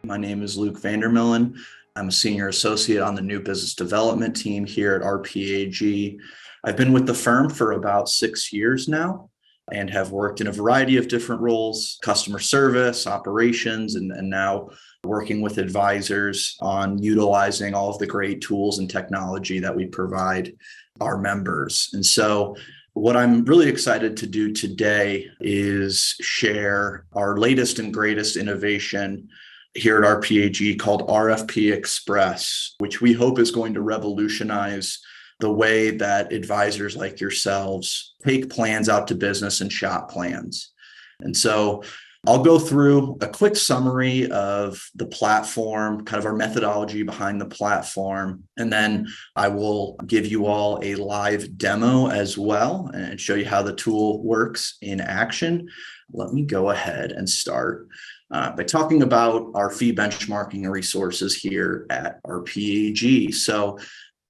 My name is Luke Vandermillen. I'm a senior associate on the new business development team here at RPAG. I've been with the firm for about 6 years now and have worked in a variety of different roles, customer service, operations, and now working with advisors on utilizing all of the great tools and technology that we provide our members. And so what I'm really excited to do today is share our latest and greatest innovation here at RPAG called RFP Express, which we hope is going to revolutionize the way that advisors like yourselves take plans out to business and shop plans. And so I'll go through a quick summary of the platform, kind of our methodology behind the platform, and then I will give you all a live demo as well and show you how the tool works in action. Let me go ahead and start by talking about our fee benchmarking resources here at RPAG. So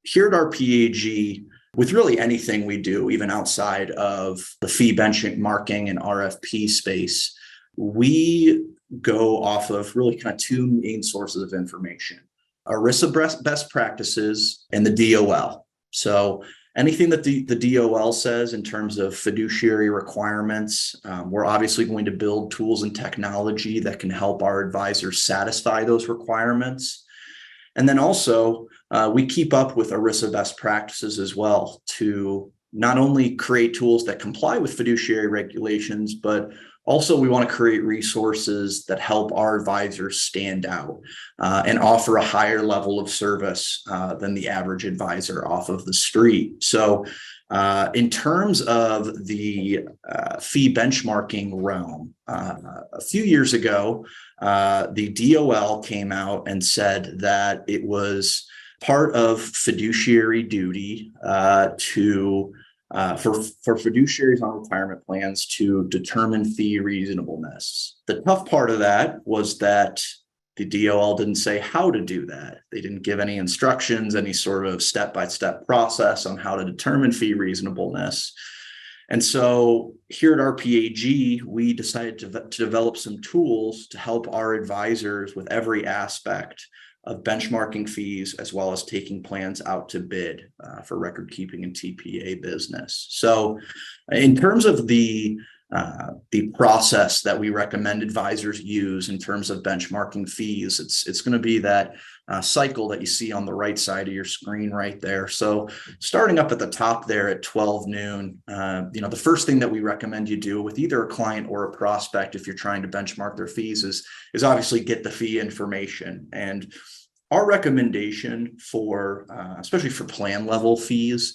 here at RPAG, with really anything we do, even outside of the fee benchmarking and RFP space, we go off of really kind of two main sources of information: ERISA best practices and the DOL. So anything that the DOL says in terms of fiduciary requirements, we're obviously going to build tools and technology that can help our advisors satisfy those requirements. And then also, we keep up with ERISA best practices as well to not only create tools that comply with fiduciary regulations, but also we want to create resources that help our advisors stand out and offer a higher level of service than the average advisor off of the street. So in terms of the fee benchmarking realm, a few years ago, the DOL came out and said that it was part of fiduciary duty for fiduciaries on retirement plans to determine fee reasonableness. The tough part of that was that the DOL didn't say how to do that. They didn't give any instructions, any sort of step-by-step process on how to determine fee reasonableness. And so here at RPAG, we decided to develop some tools to help our advisors with every aspect of benchmarking fees, as well as taking plans out to bid for record keeping and TPA business. So in terms of the process that we recommend advisors use in terms of benchmarking fees, it's going to be that cycle that you see on the right side of your screen right there. So starting up at the top there at 12 noon, the first thing that we recommend you do with either a client or a prospect, if you're trying to benchmark their fees, is obviously get the fee information. And our recommendation for, especially for plan level fees,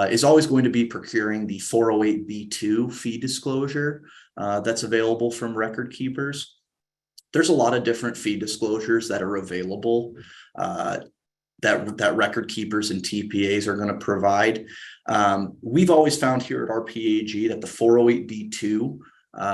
is always going to be procuring the 408B2 fee disclosure that's available from record keepers. There's a lot of different fee disclosures that are available that record keepers and TPAs are going to provide. We've always found here at RPAG that the 408B2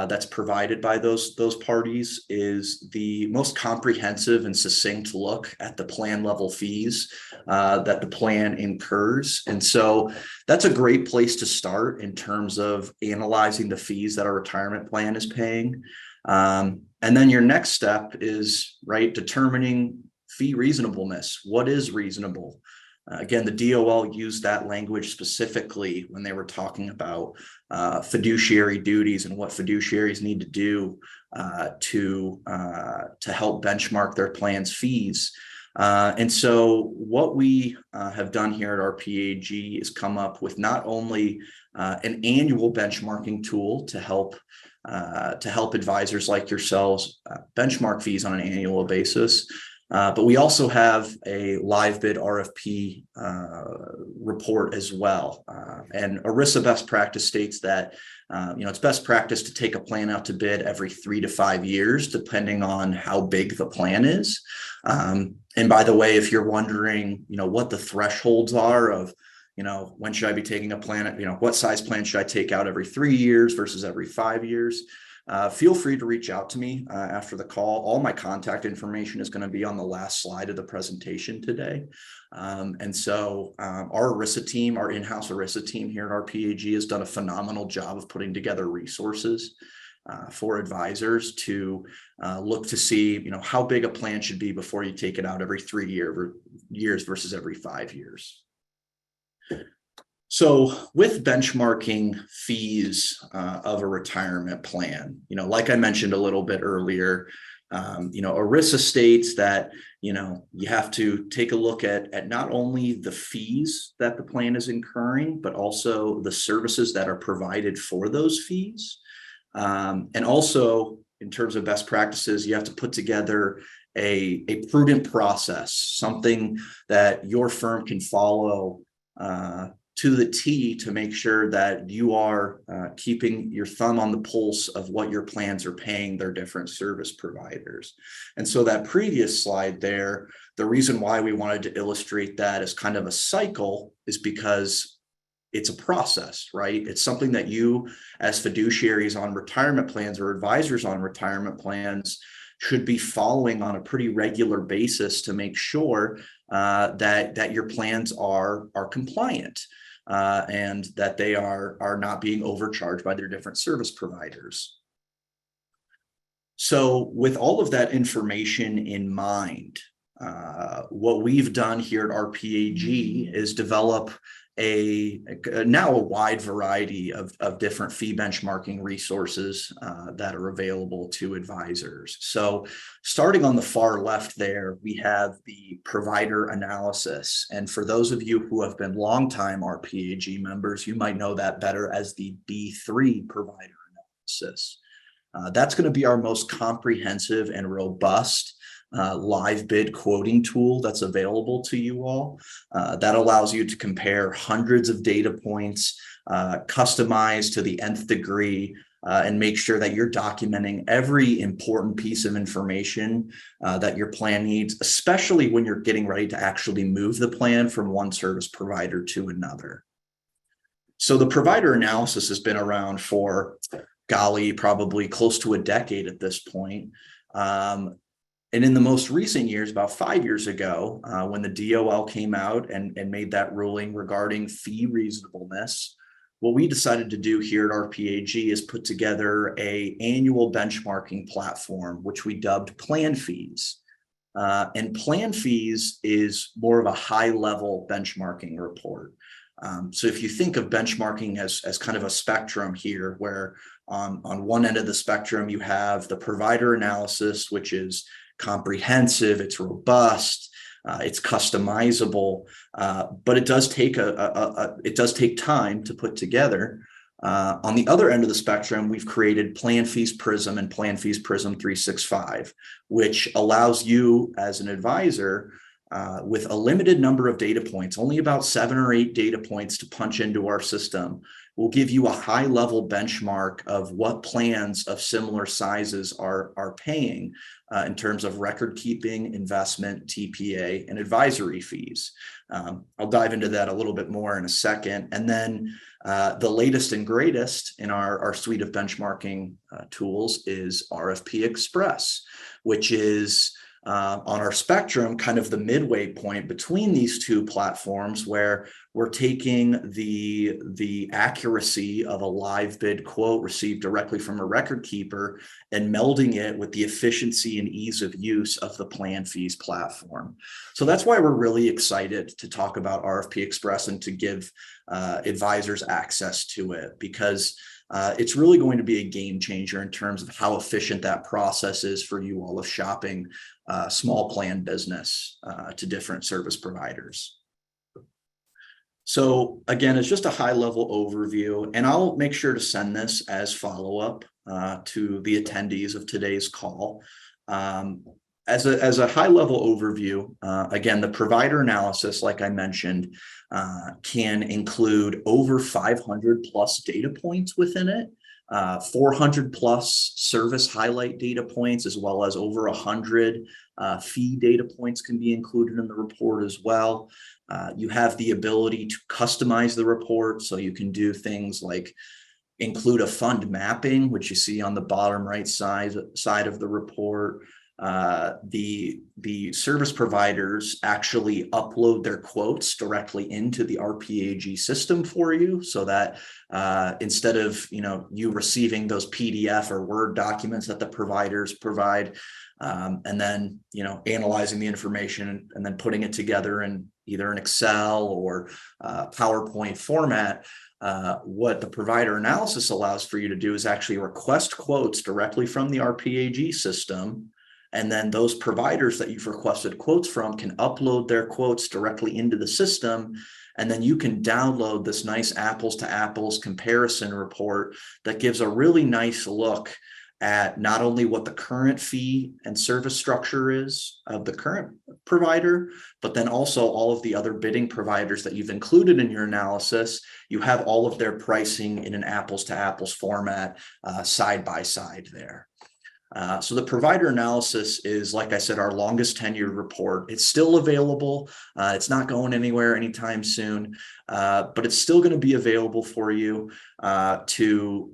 that's provided by those parties is the most comprehensive and succinct look at the plan level fees that the plan incurs. And so that's a great place to start in terms of analyzing the fees that our retirement plan is paying. And then your next step is, determining fee reasonableness. What is reasonable? Again, the DOL used that language specifically when they were talking about fiduciary duties and what fiduciaries need to do to help benchmark their plan's fees. And so what we have done here at RPAG is come up with not only an annual benchmarking tool to help advisors like yourselves benchmark fees on an annual basis, but we also have a live bid RFP report as well. And ERISA best practice states that it's best practice to take a plan out to bid every 3 to 5 years, depending on how big the plan is. And by the way, if you're wondering, what the thresholds are of, when should I be taking a plan, what size plan should I take out every 3 years versus every 5 years? Feel free to reach out to me after the call. All my contact information is going to be on the last slide of the presentation today. And so our ERISA team, our in-house ERISA team here at RPAG has done a phenomenal job of putting together resources for advisors to look to see, how big a plan should be before you take it out every 3 years versus every 5 years. So with benchmarking fees of a retirement plan, like I mentioned a little bit earlier, ERISA states that, you have to take a look at not only the fees that the plan is incurring, but also the services that are provided for those fees. And also in terms of best practices, you have to put together a prudent process, something that your firm can follow to the T to make sure that you are keeping your thumb on the pulse of what your plans are paying their different service providers. And so that previous slide there, the reason why we wanted to illustrate that as kind of a cycle is because it's a process, right? It's something that you as fiduciaries on retirement plans or advisors on retirement plans should be following on a pretty regular basis to make sure that your plans are compliant. And that they are not being overcharged by their different service providers. So with all of that information in mind, what we've done here at RPAG is develop now a wide variety of different fee benchmarking resources that are available to advisors. So starting on the far left there, we have the provider analysis. And for those of you who have been longtime RPAG members, you might know that better as the B3 provider analysis. That's going to be our most comprehensive and robust live bid quoting tool that's available to you all. That allows you to compare hundreds of data points, customized to the nth degree, and make sure that you're documenting every important piece of information that your plan needs, especially when you're getting ready to actually move the plan from one service provider to another. So the provider analysis has been around for, golly, probably close to a decade at this point. And in the most recent years, about 5 years ago, when the DOL came out and made that ruling regarding fee reasonableness, what we decided to do here at RPAG is put together an annual benchmarking platform, which we dubbed Plan Fees. And Plan Fees is more of a high-level benchmarking report. So if you think of benchmarking as kind of a spectrum here, where on one end of the spectrum, you have the provider analysis, which is comprehensive, it's robust, it's customizable, but it does take time to put together. On the other end of the spectrum, we've created Plan Fees Prism and Plan Fees Prism 365, which allows you as an advisor with a limited number of data points, only about 7 or 8 data points to punch into our system. We'll give you a high level benchmark of what plans of similar sizes are paying in terms of record keeping, investment, TPA, and advisory fees. I'll dive into that a little bit more in a second. And then the latest and greatest in our suite of benchmarking tools is RFP Express, which is on our spectrum, kind of the midway point between these two platforms, where we're taking the accuracy of a live bid quote received directly from a record keeper and melding it with the efficiency and ease of use of the Plan Fees platform. So that's why we're really excited to talk about RFP Express and to give advisors access to it, because it's really going to be a game changer in terms of how efficient that process is for you all of shopping small plan business to different service providers. So again, it's just a high level overview, and I'll make sure to send this as follow-up to the attendees of today's call. As a high level overview, again, the provider analysis, like I mentioned, can include over 500 plus data points within it, 400 plus service highlight data points, as well as over 100 fee data points can be included in the report as well. You have the ability to customize the report, so you can do things like include a fund mapping, which you see on the bottom right side of the report, the service providers actually upload their quotes directly into the RPAG system for you, so that instead of you receiving those PDF or Word documents that the providers provide, and then analyzing the information and then putting it together in either an Excel or PowerPoint format. What the provider analysis allows for you to do is actually request quotes directly from the RPAG system. And then those providers that you've requested quotes from can upload their quotes directly into the system. And then you can download this nice apples to apples comparison report that gives a really nice look at not only what the current fee and service structure is of the current provider, but then also all of the other bidding providers that you've included in your analysis. You have all of their pricing in an apples to apples format, side by side there. So the provider analysis is, like I said, our longest tenured report. It's still available. It's not going anywhere anytime soon, but it's still going to be available for you to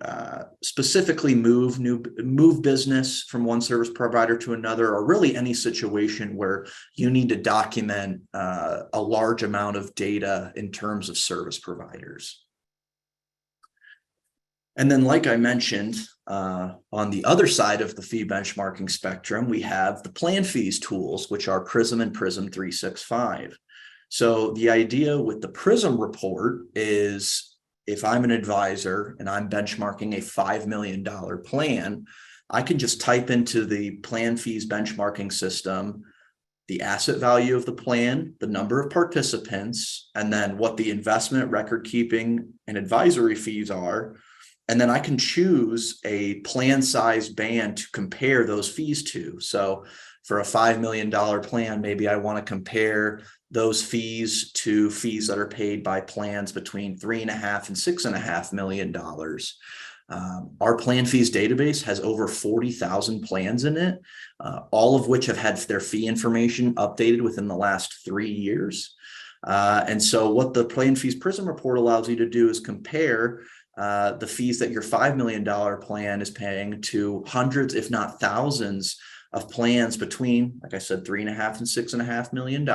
specifically move business from one service provider to another, or really any situation where you need to document a large amount of data in terms of service providers. And then, like I mentioned, on the other side of the fee benchmarking spectrum, we have the plan fees tools, which are Prism and Prism 365. So the idea with the Prism report is, if I'm an advisor and I'm benchmarking a $5 million plan, I can just type into the plan fees benchmarking system the asset value of the plan, the number of participants, and then what the investment, record keeping, and advisory fees are. And then I can choose a plan size band to compare those fees to. So for a $5 million plan, maybe I want to compare those fees to fees that are paid by plans between $3.5 and $6.5 million. Our plan fees database has over 40,000 plans in it, all of which have had their fee information updated within the last 3 years. And so what the Plan Fees Prism report allows you to do is compare the fees that your $5 million plan is paying to hundreds, if not thousands, of plans between, like I said, $3.5 and $6.5 million.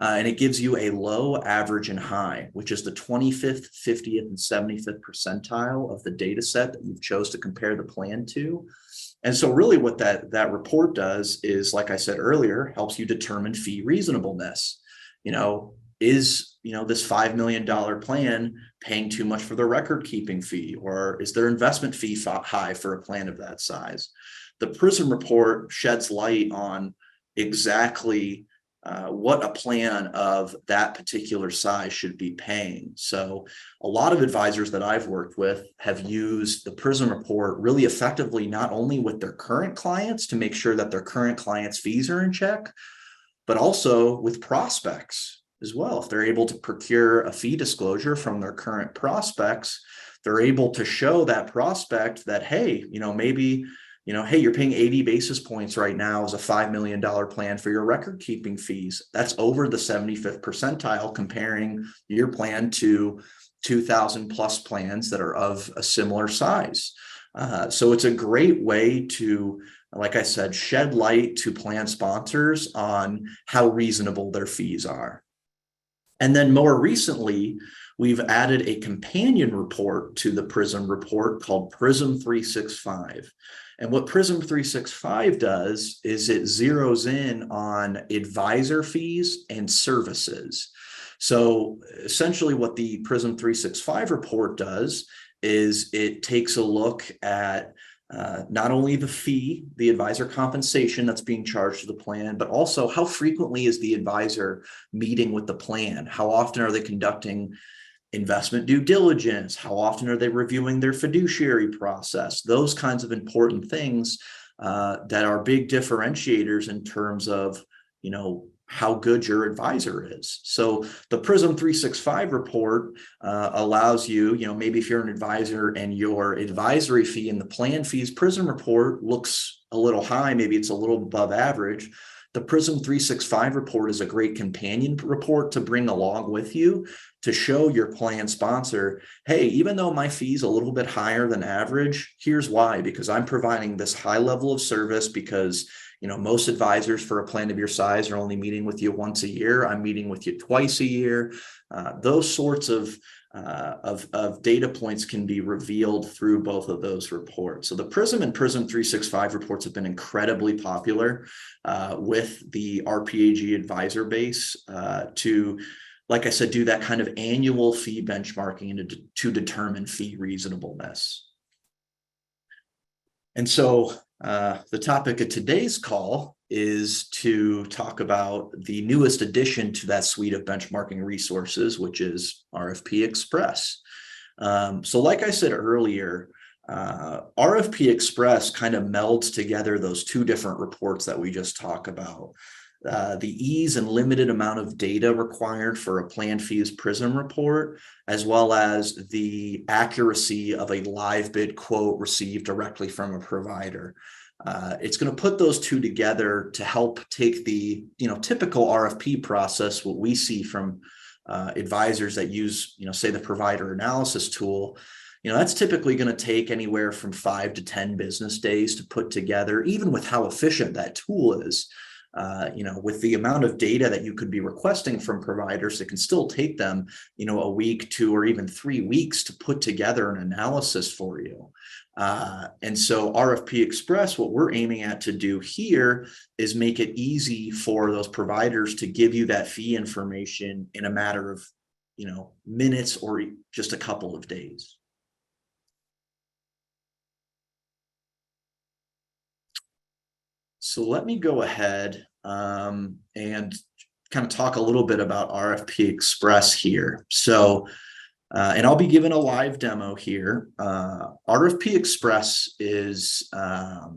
And it gives you a low, average, and high, which is the 25th, 50th, and 75th percentile of the data set that you've chose to compare the plan to. And so really what that report does is, like I said earlier, helps you determine fee reasonableness. Is this $5 million plan paying too much for the record keeping fee, or is their investment fee high for a plan of that size? The Prism report sheds light on exactly what a plan of that particular size should be paying. So a lot of advisors that I've worked with have used the Prism report really effectively, not only with their current clients to make sure that their current clients' fees are in check, but also with prospects as well. If they're able to procure a fee disclosure from their current prospects, they're able to show that prospect that, hey, maybe, hey, you're paying 80 basis points right now as a $5 million plan for your record keeping fees. That's over the 75th percentile, comparing your plan to 2,000 plus plans that are of a similar size. So it's a great way to, like I said, shed light to plan sponsors on how reasonable their fees are. And then more recently, we've added a companion report to the Prism report called Prism 365. And what Prism 365 does is it zeroes in on advisor fees and services. So essentially what the Prism 365 report does is it takes a look at not only the fee, the advisor compensation that's being charged to the plan, but also how frequently is the advisor meeting with the plan? How often are they conducting investment due diligence? How often are they reviewing their fiduciary process? Those kinds of important things that are big differentiators in terms of, how good your advisor is. So the Prism 365 report allows you, maybe if you're an advisor and your advisory fee in the Plan Fees Prism report looks a little high, maybe it's a little above average, the Prism 365 report is a great companion report to bring along with you to show your plan sponsor, hey, even though my fee is a little bit higher than average, here's why, because I'm providing this high level of service, because most advisors for a plan of your size are only meeting with you once a year. I'm meeting with you twice a year. Those sorts of data points can be revealed through both of those reports. So the Prism and Prism 365 reports have been incredibly popular with the RPAG advisor base to, like I said, do that kind of annual fee benchmarking and to determine fee reasonableness. And so the topic of today's call is to talk about the newest addition to that suite of benchmarking resources, which is RFP Express. So like I said earlier, RFP Express kind of melds together those two different reports that we just talked about. The ease and limited amount of data required for a plan fees Prism report, as well as the accuracy of a live bid quote received directly from a provider. It's going to put those two together to help take the typical RFP process, what we see from advisors that use say the provider analysis tool. That's typically going to take anywhere from 5 to 10 business days to put together, even with how efficient that tool is. With the amount of data that you could be requesting from providers, it can still take them, a week, 2, or even 3 weeks to put together an analysis for you. And so RFP Express, what we're aiming at to do here is make it easy for those providers to give you that fee information in a matter of, minutes or just a couple of days. So let me go ahead and kind of talk a little bit about RFP Express here. So, and I'll be giving a live demo here. RFP Express is a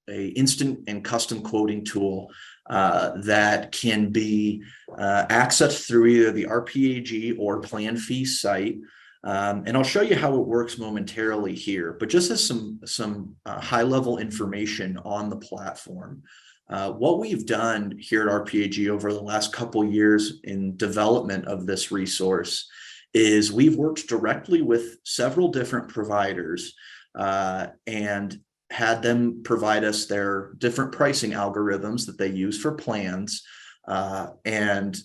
instant and custom quoting tool that can be accessed through either the RPAG or plan fee site. And I'll show you how it works momentarily here, but just as some high-level information on the platform. What we've done here at RPAG over the last couple of years in development of this resource is we've worked directly with several different providers and had them provide us their different pricing algorithms that they use for plans and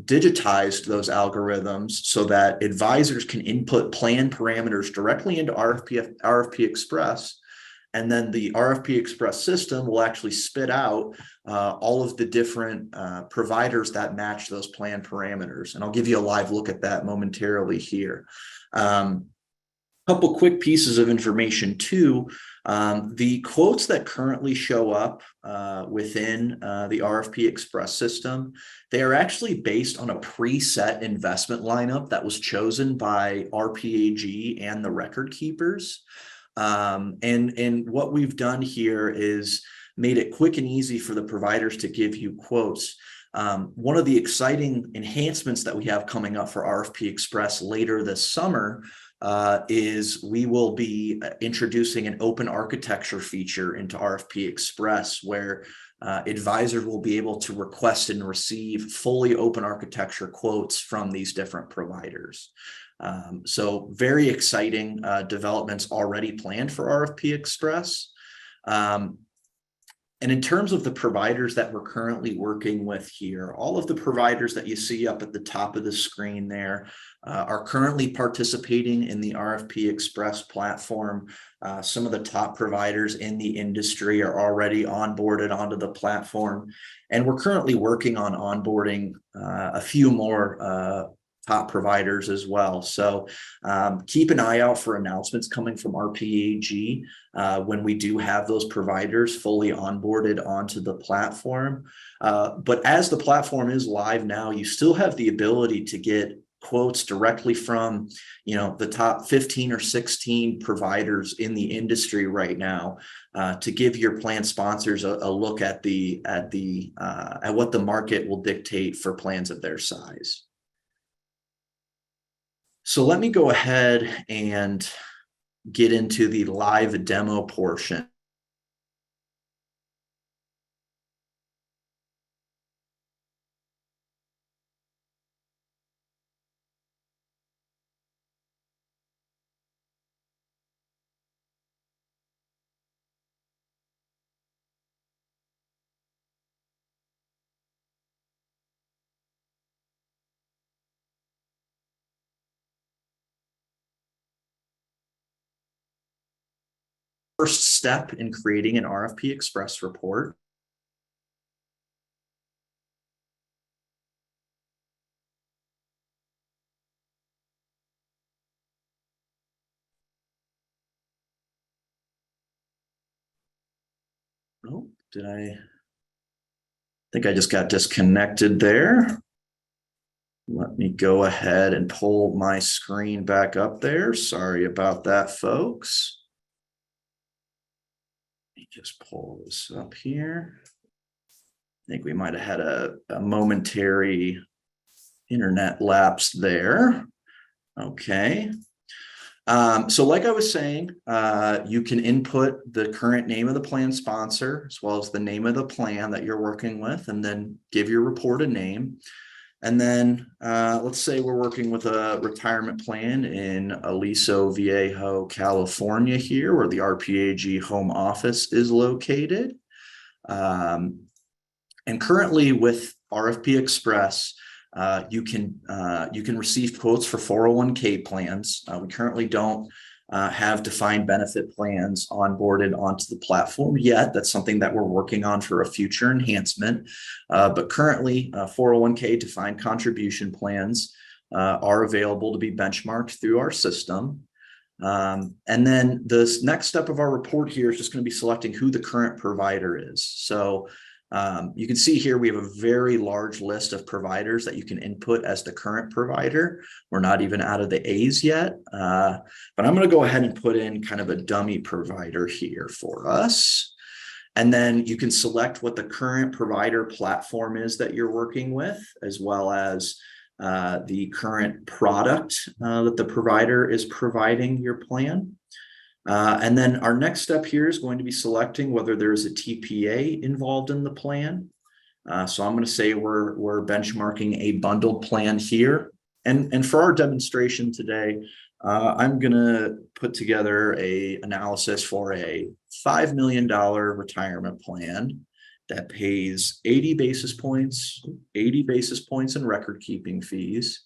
digitized those algorithms so that advisors can input plan parameters directly into RFP Express. And then the RFP Express system will actually spit out all of the different providers that match those plan parameters. And I'll give you a live look at that momentarily here. Couple quick pieces of information too. The quotes that currently show up within the RFP Express system, they are actually based on a preset investment lineup that was chosen by RPAG and the record keepers. And what we've done here is made it quick and easy for the providers to give you quotes. One of the exciting enhancements that we have coming up for RFP Express later this summer is we will be introducing an open architecture feature into RFP Express where advisors will be able to request and receive fully open architecture quotes from these different providers. So very exciting developments already planned for RFP Express. And in terms of the providers that we're currently working with here, all of the providers that you see up at the top of the screen there are currently participating in the RFP Express platform. Some of the top providers in the industry are already onboarded onto the platform. And we're currently working on onboarding a few more top providers as well. So keep an eye out for announcements coming from RPAG when we do have those providers fully onboarded onto the platform. But as the platform is live now, you still have the ability to get quotes directly from the top 15 or 16 providers in the industry right now to give your plan sponsors a look at what the market will dictate for plans of their size. So let me go ahead and get into the live demo portion. first step in creating an RFP Express report. Oh, I think I just got disconnected there. Let me go ahead and pull my screen back up there. Sorry about that, folks. Let me just pull this up here. I think we might have had a momentary internet lapse there. Okay. So like I was saying, you can input the current name of the plan sponsor, as well as the name of the plan that you're working with, and then give your report a name. And then let's say we're working with a retirement plan in Aliso Viejo, California here, where the RPAG home office is located. And currently with RFP Express, you can receive quotes for 401k plans. We currently don't have defined benefit plans onboarded onto the platform yet. That's something that we're working on for a future enhancement. But currently, 401k defined contribution plans are available to be benchmarked through our system. And then the next step of our report here is just going to be selecting who the current provider is. So you can see here we have a very large list of providers that you can input as the current provider. We're not even out of the A's yet, but I'm going to go ahead and put in kind of a dummy provider here for us. And then you can select what the current provider platform is that you're working with, as well as the current product that the provider is providing your plan. And then our next step here is going to be selecting whether there is a TPA involved in the plan. So I'm going to say we're benchmarking a bundled plan here. And for our demonstration today, I'm going to put together an analysis for a $5 million retirement plan that pays 80 basis points in record keeping fees,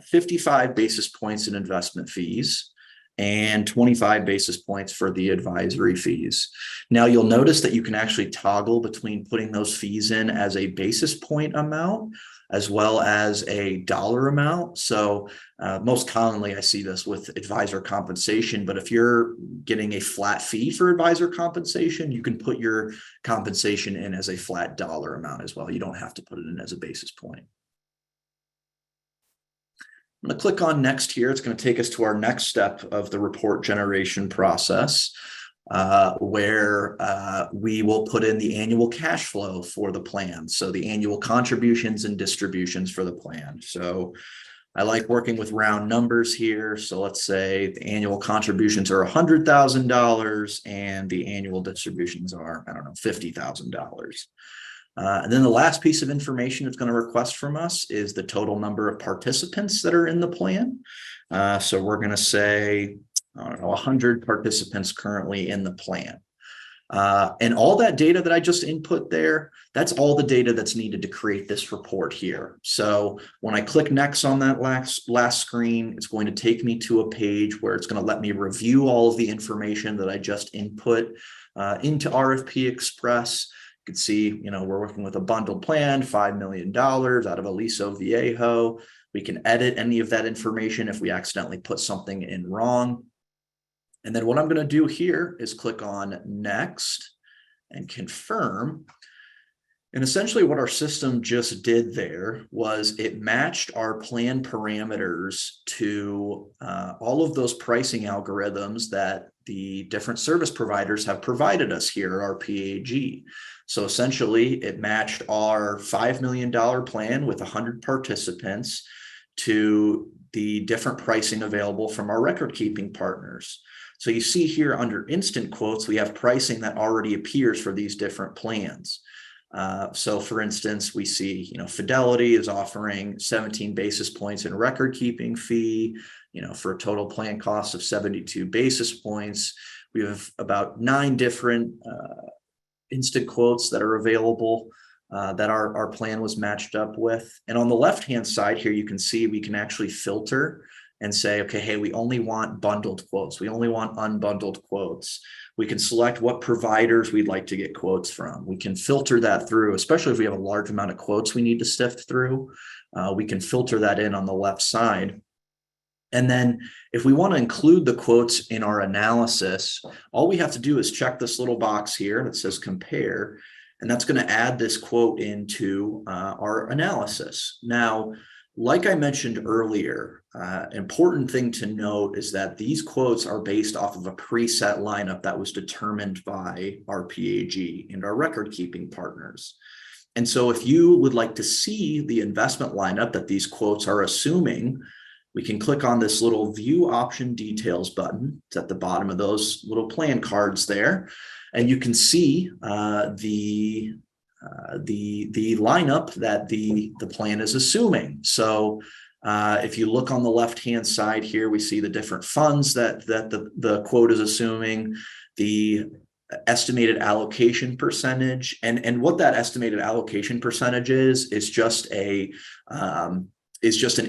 55 basis points in investment fees, and 25 basis points for the advisory fees. Now you'll notice that you can actually toggle between putting those fees in as a basis point amount as well as a dollar amount. So most commonly I see this with advisor compensation, but if you're getting a flat fee for advisor compensation, you can put your compensation in as a flat dollar amount as well. You don't have to put it in as a basis point. I'm going to click on next here. It's going to take us to our next step of the report generation process, where we will put in the annual cash flow for the plan. So the annual contributions and distributions for the plan. So I like working with round numbers here. So let's say the annual contributions are $100,000 and the annual distributions are, I don't know, $50,000. And then the last piece of information it's going to request from us is the total number of participants that are in the plan. So we're going to say, I don't know, 100 participants currently in the plan. And all that data that I just input there, that's all the data that's needed to create this report here. So when I click next on that last screen, it's going to take me to a page where it's going to let me review all of the information that I just input into RFP Express. You can see, we're working with a bundled plan, $5 million out of Aliso Viejo. We can edit any of that information if we accidentally put something in wrong. And then what I'm going to do here is click on next and confirm. And essentially what our system just did there was it matched our plan parameters to all of those pricing algorithms that the different service providers have provided us here at RPAG. So essentially it matched our $5 million plan with 100 participants to the different pricing available from our record keeping partners. So you see here under instant quotes, we have pricing that already appears for these different plans. So for instance, we see, Fidelity is offering 17 basis points in record keeping fee, for a total plan cost of 72 basis points. We have about 9 different instant quotes that are available that our plan was matched up with. And on the left-hand side here, you can see we can actually filter and say, okay, hey, we only want bundled quotes. We only want unbundled quotes. We can select what providers we'd like to get quotes from. We can filter that through, especially if we have a large amount of quotes we need to sift through. We can filter that in on the left side. And then if we want to include the quotes in our analysis, all we have to do is check this little box here that says compare, and that's going to add this quote into our analysis. Now, like I mentioned earlier, important thing to note is that these quotes are based off of a preset lineup that was determined by RPAG and our record keeping partners. And so if you would like to see the investment lineup that these quotes are assuming, we can click on this little view option details button. It's at the bottom of those little plan cards there. And you can see the lineup that the plan is assuming. So if you look on the left-hand side here, we see the different funds that the quote is assuming, the estimated allocation percentage, and what that estimated allocation percentage is just an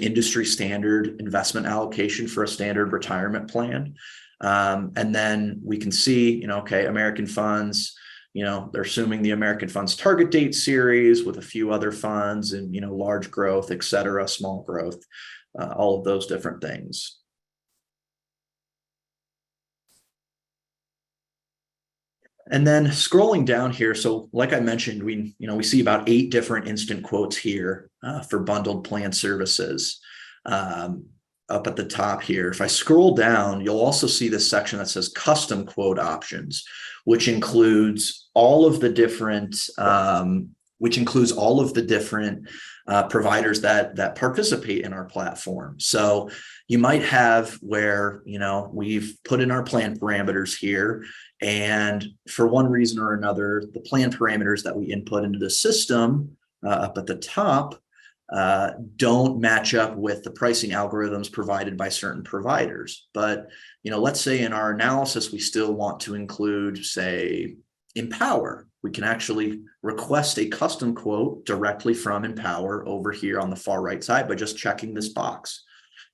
industry standard investment allocation for a standard retirement plan. And then we can see, okay, American funds, they're assuming the American funds target date series with a few other funds and, large growth, et cetera, small growth, all of those different things. And then scrolling down here, so like I mentioned, we see about 8 different instant quotes here for bundled plan services up at the top here. If I scroll down, you'll also see this section that says custom quote options, which includes all of the different providers that participate in our platform. So you might have where, we've put in our plan parameters here, and for one reason or another, the plan parameters that we input into the system up at the top don't match up with the pricing algorithms provided by certain providers. But, let's say in our analysis, we still want to include, say, Empower. We can actually request a custom quote directly from Empower over here on the far right side by just checking this box.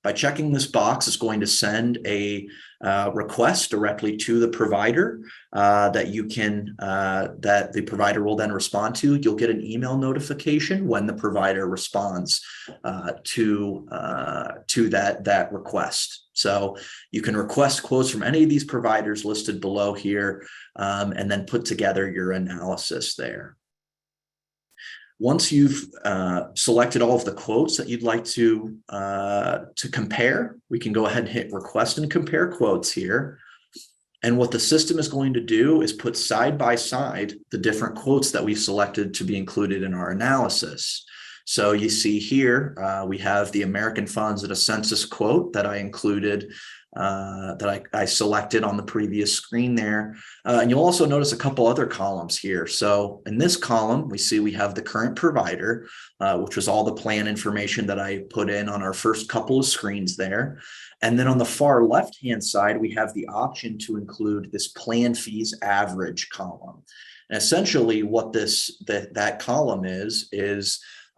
By checking this box, it's going to send a request directly to the provider that the provider will then respond to. You'll get an email notification when the provider responds to that request. So you can request quotes from any of these providers listed below here, and then put together your analysis there. Once you've selected all of the quotes that you'd like to compare, we can go ahead and hit request and compare quotes here. And what the system is going to do is put side by side the different quotes that we've selected to be included in our analysis. So you see here, we have the American Funds at a Census quote that I included, that I selected on the previous screen there. And you'll also notice a couple other columns here. So in this column, we have the current provider, which was all the plan information that I put in on our first couple of screens there. And then on the far left-hand side, we have the option to include this plan fees average column. And essentially what that column is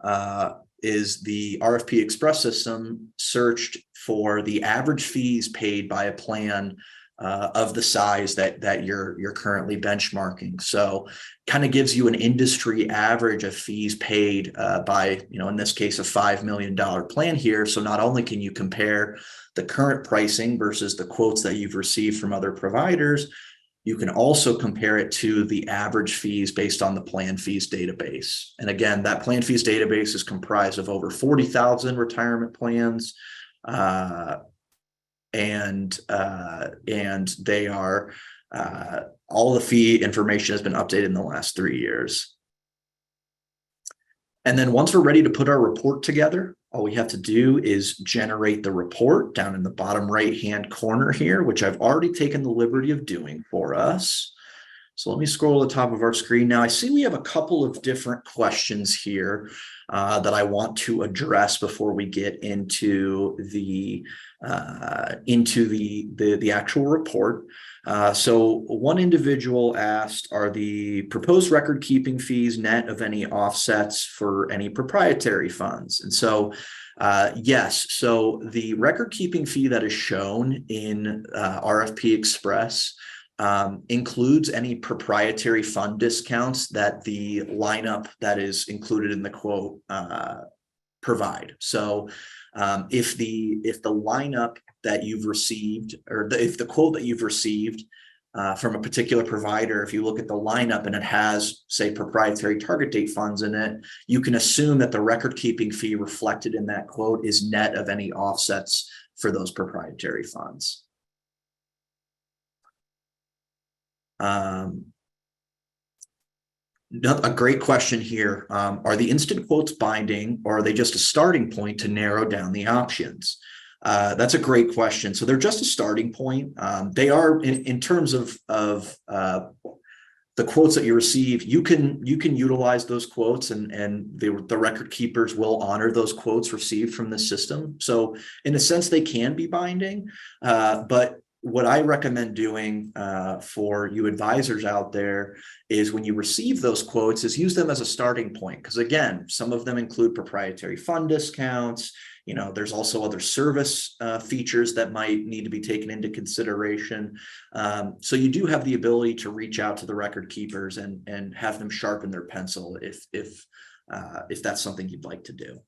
the RFP Express system searched for the average fees paid by a plan of the size that you're currently benchmarking. So kind of gives you an industry average of fees paid by, in this case, a $5 million plan here. So not only can you compare the current pricing versus the quotes that you've received from other providers, you can also compare it to the average fees based on the plan fees database. And again, that plan fees database is comprised of over 40,000 retirement plans. And they are, all the fee information has been updated in the last 3 years. And then once we're ready to put our report together, all we have to do is generate the report down in the bottom right-hand corner here, which I've already taken the liberty of doing for us. So let me scroll to the top of our screen. Now I see we have a couple of different questions here that I want to address before we get into the actual report. So one individual asked, are the proposed record keeping fees net of any offsets for any proprietary funds? And so Yes. So the record keeping fee that is shown in RFP Express includes any proprietary fund discounts that the lineup that is included in the quote provide. So if the lineup that you've received, or if the quote that you've received from a particular provider, if you look at the lineup and it has, say, proprietary target date funds in it, you can assume that the record keeping fee reflected in that quote is net of any offsets for those proprietary funds. A great question here. Are the instant quotes binding, or are they just a starting point to narrow down the options? That's a great question. So they're just a starting point. They are in terms of the quotes that you receive. You can utilize those quotes, and the record keepers will honor those quotes received from the system. So in a sense, they can be binding. But what I recommend doing for you advisors out there is, when you receive those quotes, is use them as a starting point. Because again, some of them include proprietary fund discounts. There's also other service features that might need to be taken into consideration. So you do have the ability to reach out to the record keepers and have them sharpen their pencil if that's something you'd like to do.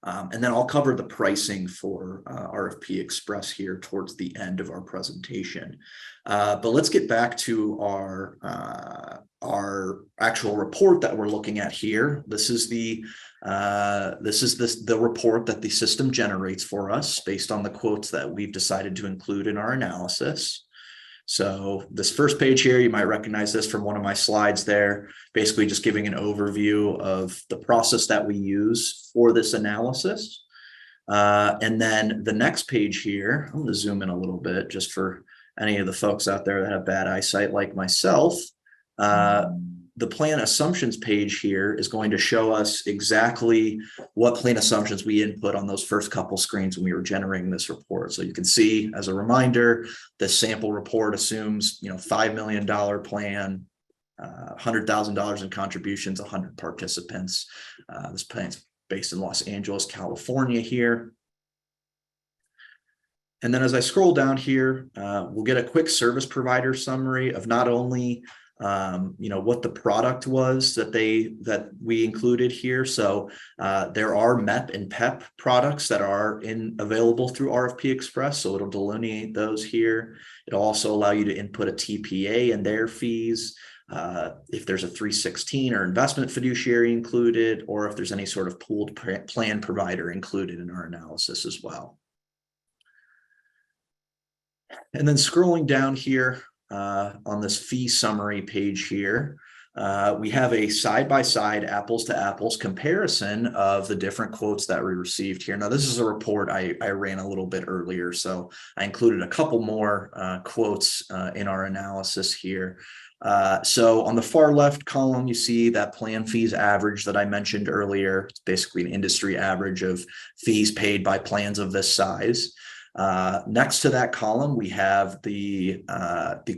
And then I'll cover the pricing for RFP Express here towards the end of our presentation. But let's get back to our actual report that we're looking at here. This is the report that the system generates for us based on the quotes that we've decided to include in our analysis. So this first page here, you might recognize this from one of my slides there, basically just giving an overview of the process that we use for this analysis. And then the next page here, I'm going to zoom in a little bit just for any of the folks out there that have bad eyesight like myself. The plan assumptions page here is going to show us exactly what plan assumptions we input on those first couple screens when we were generating this report. So you can see, as a reminder, this sample report assumes, $5 million plan, $100,000 in contributions, 100 participants. This plan's based in Los Angeles, California here. And then as I scroll down here, we'll get a quick service provider summary of not only what the product was that we included here. So there are MEP and PEP products that are available through RFP Express. So it'll delineate those here. It'll also allow you to input a TPA and their fees. If there's a 316 or investment fiduciary included, or if there's any sort of pooled plan provider included in our analysis as well. And then scrolling down here, on this fee summary page here, we have a side-by-side apples to apples comparison of the different quotes that we received here. Now, this is a report I ran a little bit earlier, so I included a couple more quotes in our analysis here. So on the far left column, you see that plan fees average that I mentioned earlier. It's basically an industry average of fees paid by plans of this size. Next to that column, we have the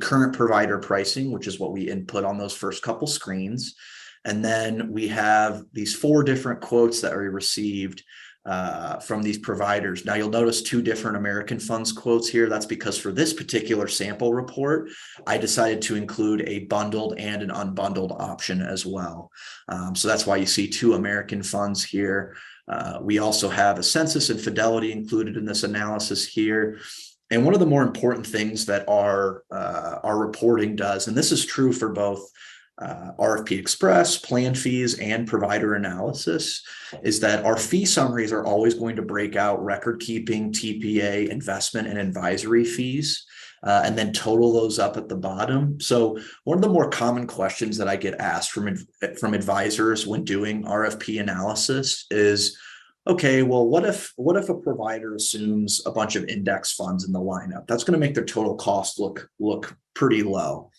current provider pricing, which is what we input on those first couple screens. And then we have these 4 different quotes that we received from these providers. Now, you'll notice 2 different American Funds quotes here. That's because for this particular sample report, I decided to include a bundled and an unbundled option as well. So that's why you see 2 American Funds here. We also have a census and fidelity included in this analysis here. And one of the more important things that our reporting does, and this is true for both RFP Express, plan fees, and provider analysis, is that our fee summaries are always going to break out record keeping, TPA, investment, and advisory fees, and then total those up at the bottom. So one of the more common questions that I get asked from advisors when doing RFP analysis is, okay, well, what if a provider assumes a bunch of index funds in the lineup? That's going to make their total cost look pretty low.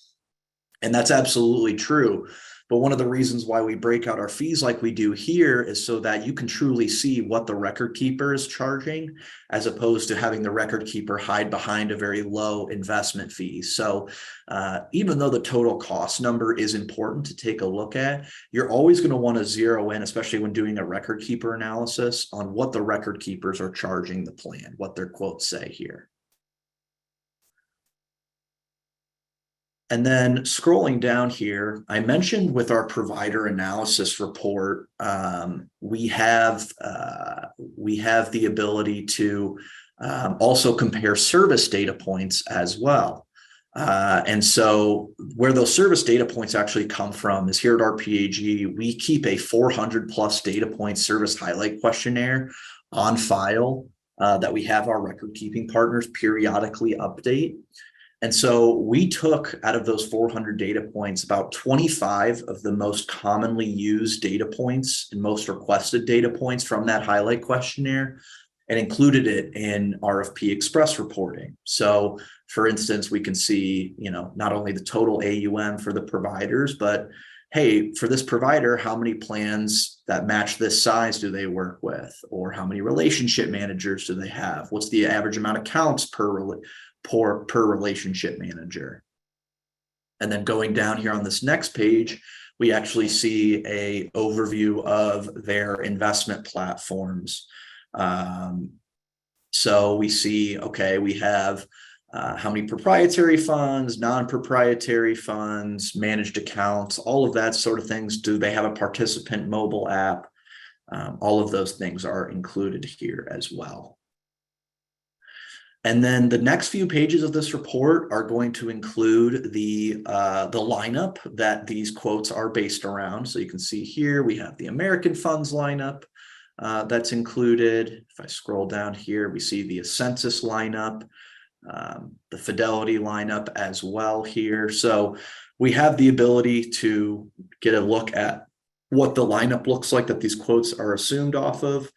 And that's absolutely true. But one of the reasons why we break out our fees like we do here is so that you can truly see what the record keeper is charging, as opposed to having the record keeper hide behind a very low investment fee. So even though the total cost number is important to take a look at, you're always going to want to zero in, especially when doing a record keeper analysis, on what the record keepers are charging the plan, what their quotes say here. And then scrolling down here, I mentioned with our provider analysis report, we have the ability to also compare service data points as well. And so where those service data points actually come from is here at RPAG, we keep a 400 plus data point service highlight questionnaire on file that we have our record keeping partners periodically update. And so we took out of those 400 data points, about 25 of the most commonly used data points and most requested data points from that highlight questionnaire and included it in RFP Express reporting. So for instance, we can see, not only the total AUM for the providers, but hey, for this provider, how many plans that match this size do they work with? Or how many relationship managers do they have? What's the average amount of accounts per relationship manager? And then going down here on this next page, we actually see a overview of their investment platforms. So we see, okay, we have how many proprietary funds, non-proprietary funds, managed accounts, all of that sort of things. Do they have a participant mobile app? All of those things are included here as well. And then the next few pages of this report are going to include the lineup that these quotes are based around. So you can see here, we have the American Funds lineup that's included. If I scroll down here, we see the Census lineup, the Fidelity lineup as well here. So we have the ability to get a look at what the lineup looks like that these quotes are assumed off of.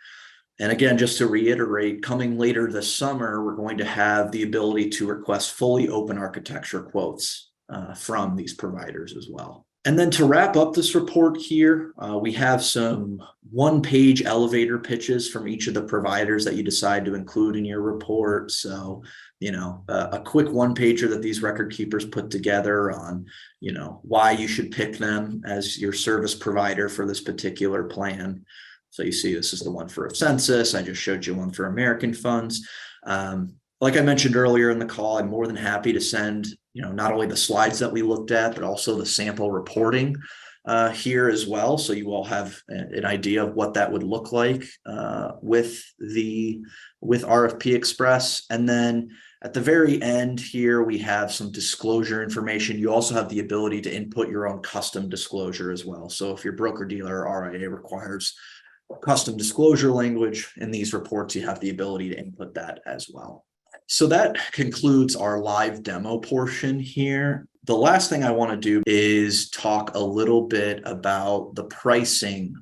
And again, just to reiterate, coming later this summer, we're going to have the ability to request fully open architecture quotes from these providers as well. And then to wrap up this report here, we have some one-page elevator pitches from each of the providers that you decide to include in your report. So, a quick one-pager that these record keepers put together on, why you should pick them as your service provider for this particular plan. So you see, this is the one for a census. I just showed you one for American Funds. Like I mentioned earlier in the call, I'm more than happy to send, not only the slides that we looked at, but also the sample reporting here as well. So you all have an idea of what that would look like with RFP Express. And then at the very end here, we have some disclosure information. You also have the ability to input your own custom disclosure as well. So if your broker dealer or RIA requires custom disclosure language in these reports, you have the ability to input that as well. So that concludes our live demo portion here. The last thing I want to do is talk a little bit about the pricing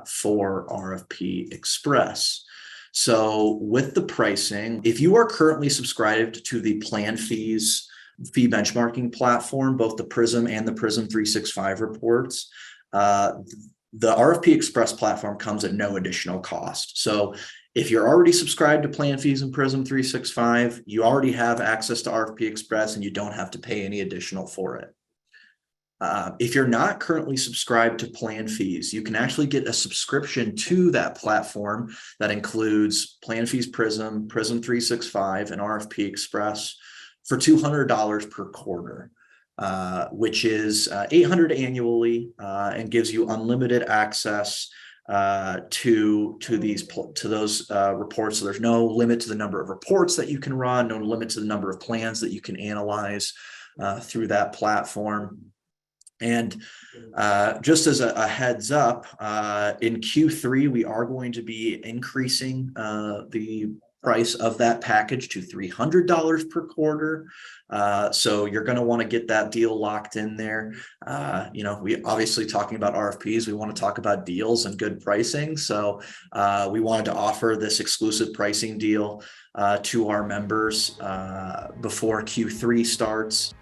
for RFP Express. So with the pricing, if you are currently subscribed to the plan fees fee benchmarking platform, both the Prism and the Prism 365 reports, the RFP Express platform comes at no additional cost. So if you're already subscribed to plan fees in Prism 365, you already have access to RFP Express and you don't have to pay any additional for it. If you're not currently subscribed to plan fees, you can actually get a subscription to that platform that includes plan fees Prism, Prism 365, and RFP Express for $200 per quarter. Which is $800 annually and gives you unlimited access to those reports. So there's no limit to the number of reports that you can run, no limit to the number of plans that you can analyze through that platform. And just as a heads up, in Q3, we are going to be increasing the price of that package to $300 per quarter. So you're going to want to get that deal locked in there. We obviously talking about RFPs, we want to talk about deals and good pricing. So we wanted to offer this exclusive pricing deal to our members before Q3 starts.